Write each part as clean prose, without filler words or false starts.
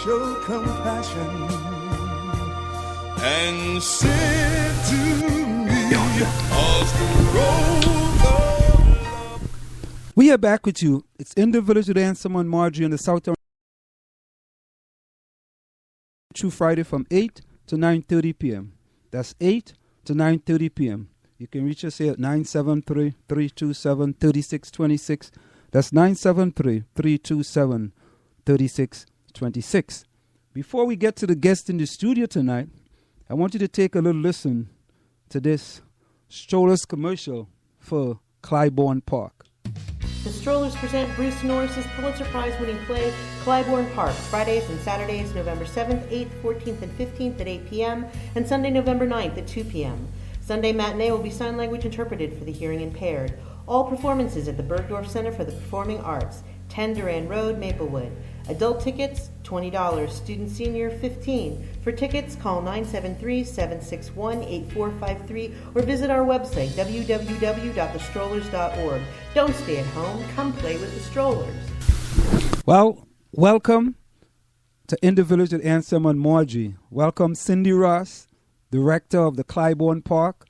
show compassion and said to me, "Off the road of love." We are back with you. It's in the Village with Anselm Marjorie on the Southern through Friday from 8 to 9:30 p.m. That's 8 to 9:30 p.m. You can reach us here at 973-327-3626. That's 973-327-3626. Before we get to the guest in the studio tonight, I want you to take a little listen to this Strollers commercial for Clybourne Park. The Strollers present Bruce Norris's Pulitzer Prize-winning play, Clybourne Park, Fridays and Saturdays, November 7th, 8th, 14th, and 15th at 8 p.m., and Sunday, November 9th at 2 p.m. Sunday matinee will be sign language interpreted for the hearing impaired. All performances at the Bergdorf Center for the Performing Arts, 10 Durand Road, Maplewood. Adult tickets, $20. Student senior, $15. For tickets, call 973-761-8453 or visit our website, www.thestrollers.org. Don't stay at home. Come play with the Strollers. Well, welcome to In the Village with Anselm and Marjorie. Welcome Cindy Ross, director of the Clybourne Park,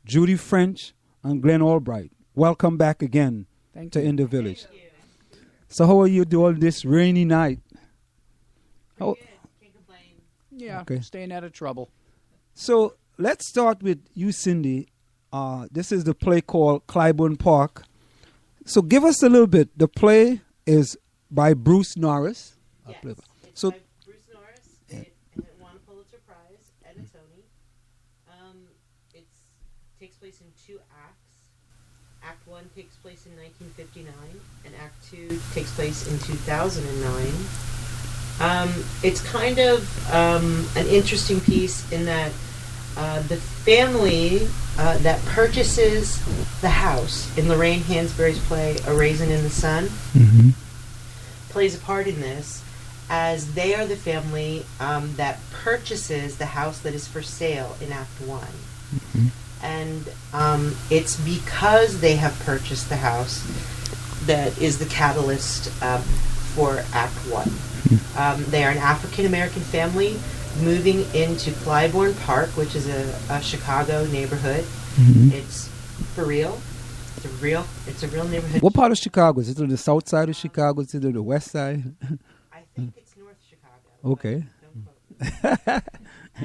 Judy French, and Glenn Albright. Welcome back again to In the Village. So how are you doing this rainy night? Pretty good. Can't complain. Yeah, okay. Staying out of trouble. So let's start with you, Cindy. This is the play called Clybourne Park. So give us a little bit. The play is by Bruce Norris. Yes, it's so by Bruce Norris. It won a Pulitzer Prize and a Tony. It takes place in 2 acts. Act 1 takes place in 1959, and Act 2 takes place in 2009. It's kind of an interesting piece in that the family that purchases the house in Lorraine Hansberry's play A Raisin in the Sun plays a part in this, as they are the family that purchases the house that is for sale in Act 1. And it's because they have purchased the house that is the catalyst for Act 1. They are an African-American family moving into Clybourne Park, which is a Chicago neighborhood. It's for real. It's a real neighborhood. What part of Chicago? Is it on the south side of Chicago? Is it on the west side? I think it's North Chicago. Okay. Don't quote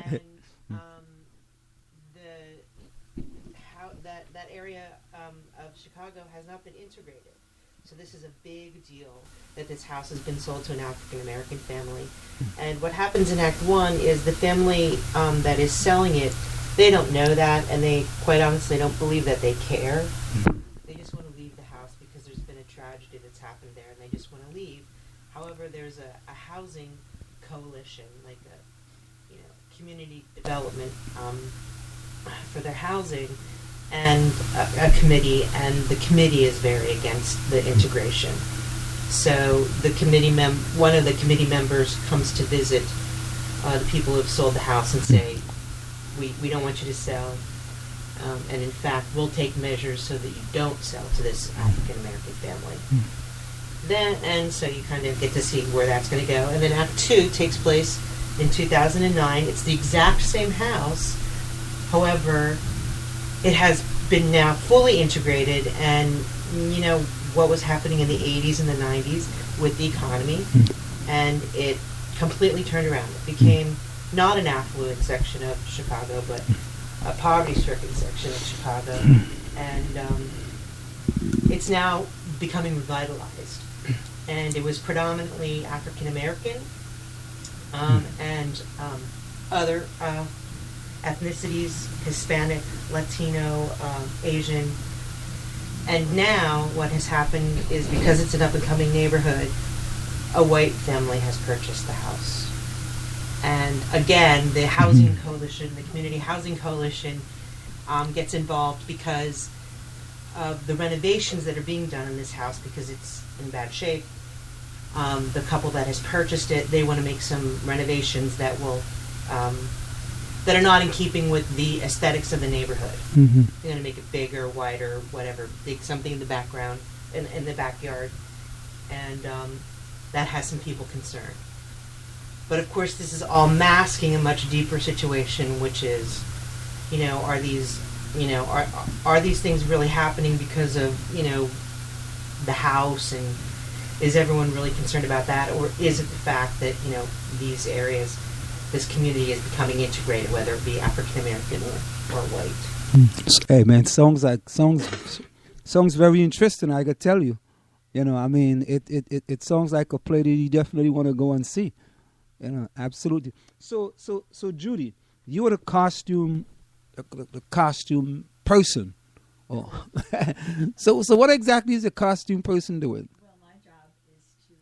me. And that area of Chicago has not been integrated. So this is a big deal that this house has been sold to an African-American family. And what happens in Act 1 is the family that is selling it, they don't know that, and they quite honestly don't believe that they care. They just want to leave the house because there's been a tragedy that's happened there, and they just want to leave. However, there's a housing coalition, like a community development for their housing, and a committee, and the committee is very against the integration. So the committee one of the committee members comes to visit the people who have sold the house and say, we don't want you to sell, and in fact we'll take measures so that you don't sell to this African American family. And so you kind of get to see where that's going to go. And then Act 2 takes place in 2009. It's the exact same house, however, it has been now fully integrated, and what was happening in the 80s and the 90s with the economy, and it completely turned around. It became not an affluent section of Chicago, but a poverty-stricken section of Chicago, and it's now becoming revitalized. And it was predominantly African-American and other ethnicities, Hispanic, Latino, Asian. And now what has happened is, because it's an up-and-coming neighborhood, a white family has purchased the house. And again, the housing coalition, the community housing coalition, gets involved because of the renovations that are being done in this house, because it's in bad shape. The couple that has purchased it, they want to make some renovations that will that are not in keeping with the aesthetics of the neighborhood. They're going to make it bigger, wider, whatever, dig something in the background, in the backyard, and that has some people concerned. But of course, this is all masking a much deeper situation, which is, are these, are these things really happening because of, the house, and is everyone really concerned about that, or is it the fact that, these areas, this community is becoming integrated, whether it be African American or white? Hey man, songs very interesting. I could tell you, it sounds like a play that you definitely want to go and see. Absolutely. So Judy, you are the costume person. Oh, so what exactly is a costume person doing? Well, my job is to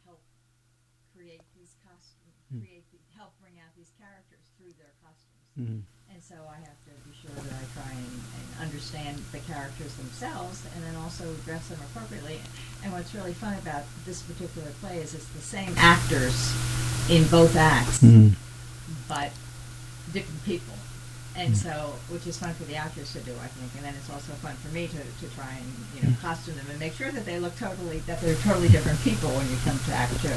help create these help bring out these characters through their costumes. Mm-hmm. And so I have to be sure that I try and understand the characters themselves, and then also dress them appropriately. And what's really fun about this particular play is it's the same actors in both acts, but different people. And so, which is fun for the actors to do, I think, and then it's also fun for me to try and costume them and make sure that they're totally different people when you come to act two.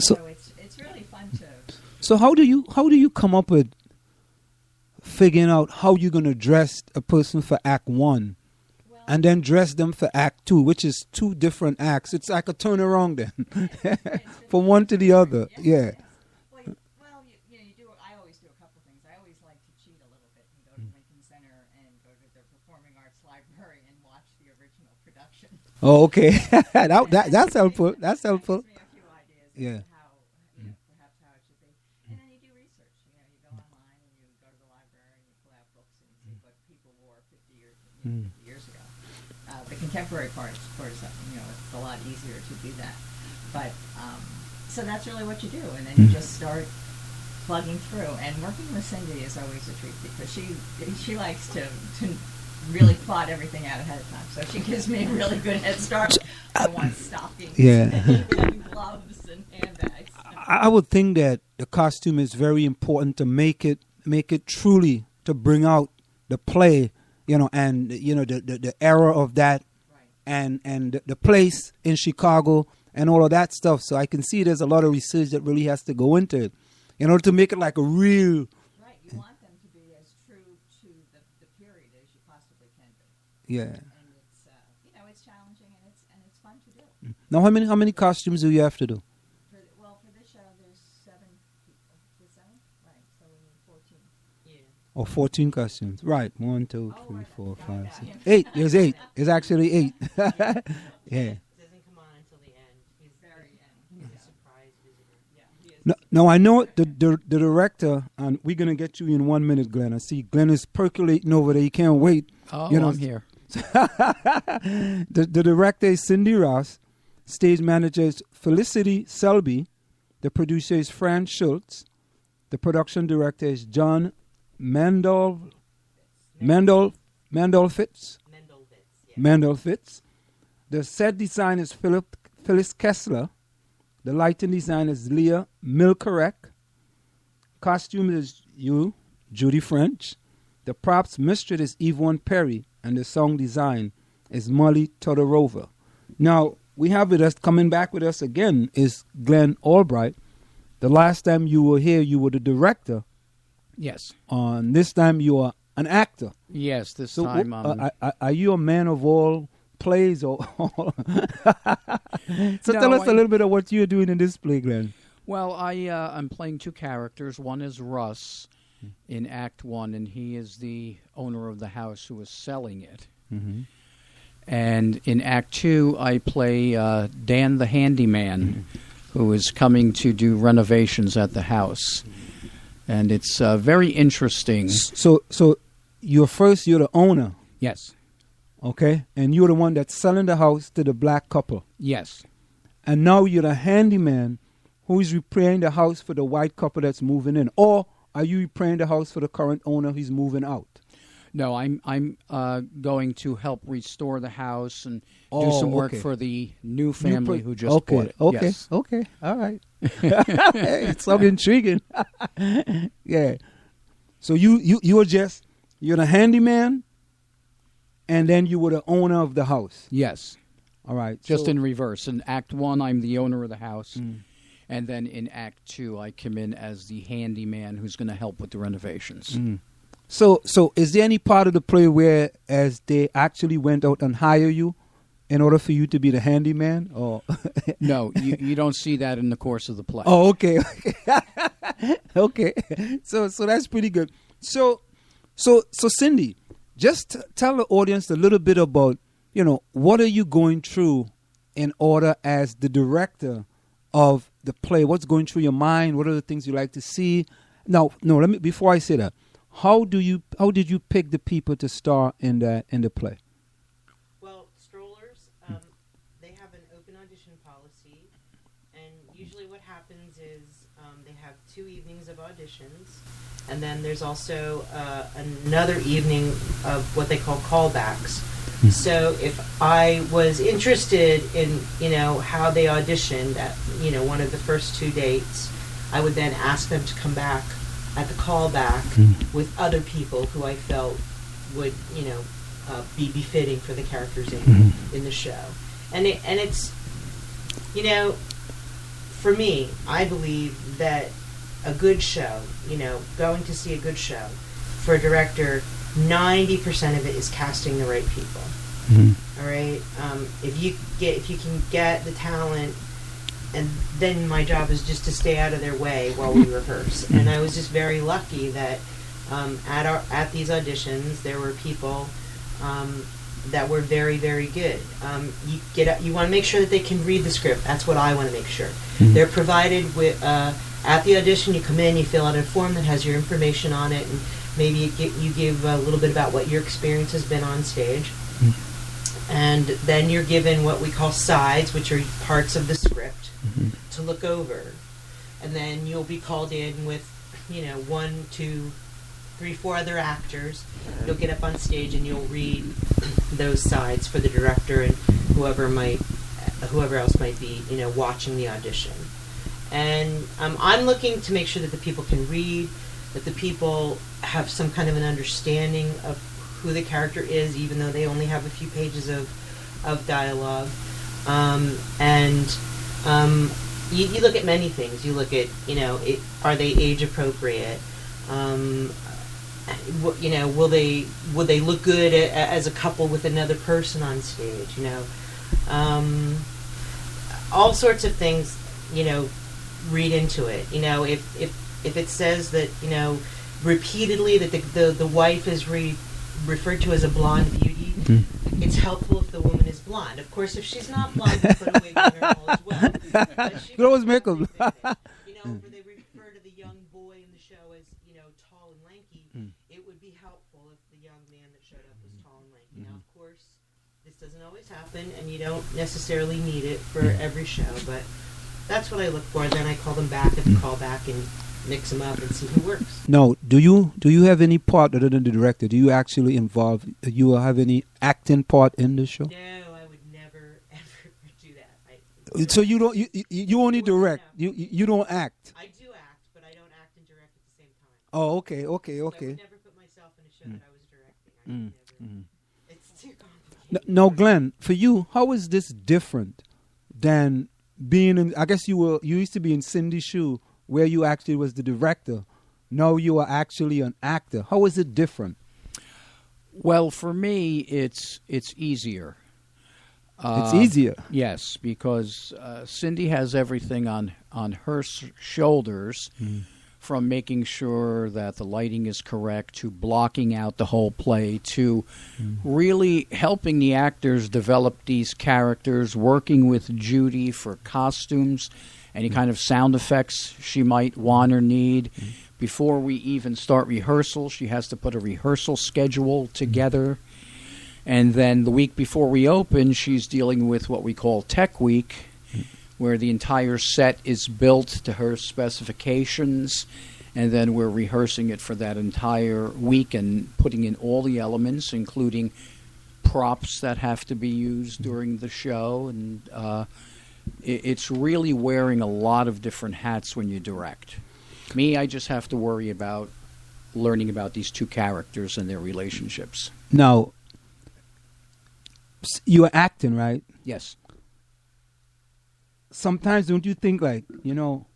So it's really fun to. So how do you come up with figuring out how you're gonna dress a person for Act 1, and then dress them for Act 2, which is two different acts? It's like a turnaround then, from one to the other. Yes, Yeah. yes. Well, you do. I always do a couple things. I always like to cheat a little bit and go to Lincoln Center and go to the Performing Arts Library and watch the original production. Oh, okay. That's helpful. That's helpful. Gives me a few ideas. Yeah. Of how, perhaps how it should be. And then you do research. You go online and you go to the library and you pull out books and see what people wore 50 years ago. The contemporary part is, it's a lot easier to do that. But so that's really what you do, and then you just start plugging through. And working with Cindy is always a treat because she likes to really plot everything out ahead of time. So she gives me a really good head start. I want stockings, and gloves, and handbags. I would think that the costume is very important to make it truly to bring out the play, and the era of that, Right. and the place in Chicago and all of that stuff. So I can see there's a lot of research that really has to go into it in order to make it like a real. Right, you want them to be as true to the period as you possibly can be. Yeah. And it's it's challenging and it's fun to do. Now, how many costumes do you have to do? For this show, there's 7 people. Is it 7? Right. So we need 14. Yeah. Or 14 costumes. Right. 1, 2, 3, right. 4, Got 5, that. 6. 8. There's 8. It's actually 8. Yeah. It doesn't come on until the end. He's Very end. He's a surprise visitor. Yeah, he is. No, I know the director, and we're going to get you in 1 minute, Glenn. I see Glenn is percolating over there. He can't wait. Oh, I'm here. The director is Cindy Ross. Stage manager is Felicity Selby. The producer is Fran Schultz. The production director is John Mendel Fitz. Mendel Fitz. Yeah. Mendel Fitz. The set design is Phyllis Kessler. The lighting design is Leah Milkarek. Costume is Judy French. The props mistress is Yvonne Perry. And the song design is Molly Todorova. Now, we have with us, coming back with us again, is Glenn Albright. The last time you were here, you were the director. Yes. This time you are an actor. Yes, this So time. are you a man of all plays? So tell us a little bit of what you're doing in this play, Glenn. Well, I'm playing 2 characters. One is Russ in Act 1, and he is the owner of the house who is selling it. Mm-hmm. And in Act 2, I play Dan the handyman, who is coming to do renovations at the house. And it's very interesting. So you're the owner, Yes. okay? And you're the one that's selling the house to the black couple. Yes. And now you're the handyman who is repairing the house for the white couple that's moving in. Or are you repairing the house for the current owner who's moving out? No, I'm going to help restore the house and do some work for the new family who just bought it. Okay, Yes. okay, all right. It's so intriguing. Yeah. So you're the handyman, and then you were the owner of the house. Yes. All right. Just in reverse. In Act 1, I'm the owner of the house. And then in Act 2, I come in as the handyman who's going to help with the renovations. So is there any part of the play where as they actually went out and hire you in order for you to be the handyman? Or No, you don't see that in the course of the play. Oh, okay. Okay. So that's pretty good. So Cindy, just tell the audience a little bit about, what are you going through in order as the director of the play? What's going through your mind? What are the things you like to see? No, before I say that, how did you pick the people to star in the play? Well, strollers, they have an open audition policy, and usually what happens is they have 2 evenings of auditions, and then there's also another evening of what they call callbacks. So if I was interested in, how they auditioned at, one of the first 2 dates, I would then ask them to come back at the callback with other people who I felt would, be befitting for the characters in the show. And it's, for me, I believe that a good show, going to see a good show, for a director, 90% of it is casting the right people. All right. If you can get the talent, and then my job is just to stay out of their way while we rehearse. And I was just very lucky that at these auditions there were people that were very, very good. You want to make sure that they can read the script. That's what I want to make sure. They're provided with at the audition. You come in, you fill out a form that has your information on it, and maybe you give a little bit about what your experience has been on stage. And then you're given what we call sides, which are parts of the script to look over. And then you'll be called in with, 1, 2, 3, 4 other actors. You'll get up on stage and you'll read those sides for the director and whoever else might be, watching the audition. And I'm looking to make sure that the people can read, that the people have some kind of an understanding of who the character is, even though they only have a few pages of dialogue. You look at many things. You look at, are they age appropriate? Will they look good as a couple with another person on stage? All sorts of things. Read into it. If it says that repeatedly that the wife is referred to as a blonde beauty, it's helpful if the woman is blonde. Of course, if she's not blonde, we put away with her all as well. But she You always make them. Where they refer to the young boy in the show as, tall and lanky, it would be helpful if the young man that showed up was tall and lanky. Now, of course, this doesn't always happen, and you don't necessarily need it for every show, but that's what I look for. Then I call them back at the callback and mix them up and see who works. No, do you have any part other than the director? Do you actually you have any acting part in the show? No, I would never ever do that. So you don't you only direct. You don't act. I do act, but I don't act and direct at the same time. Oh, okay. So I would never put myself in a show that I was directing. It's too complicated. Now, Glenn, for you, how is this different than being in? I guess you used to be in Cindy's shoe, where you actually was the director. Now you are actually an actor. How is it different? Well, for me, it's easier. It's easier. Yes, because Cindy has everything on her shoulders, from making sure that the lighting is correct, to blocking out the whole play, to really helping the actors develop these characters, working with Judy for costumes, any kind of sound effects she might want or need. Before we even start rehearsal, she has to put a rehearsal schedule together. And then the week before we open, she's dealing with what we call Tech Week, where the entire set is built to her specifications, and then we're rehearsing it for that entire week and putting in all the elements, including props that have to be used during the show. And it's really wearing a lot of different hats when you direct. Me, I just have to worry about learning about these two characters and their relationships. Now, you are acting, right? Yes. sometimes don't you think, like, you know,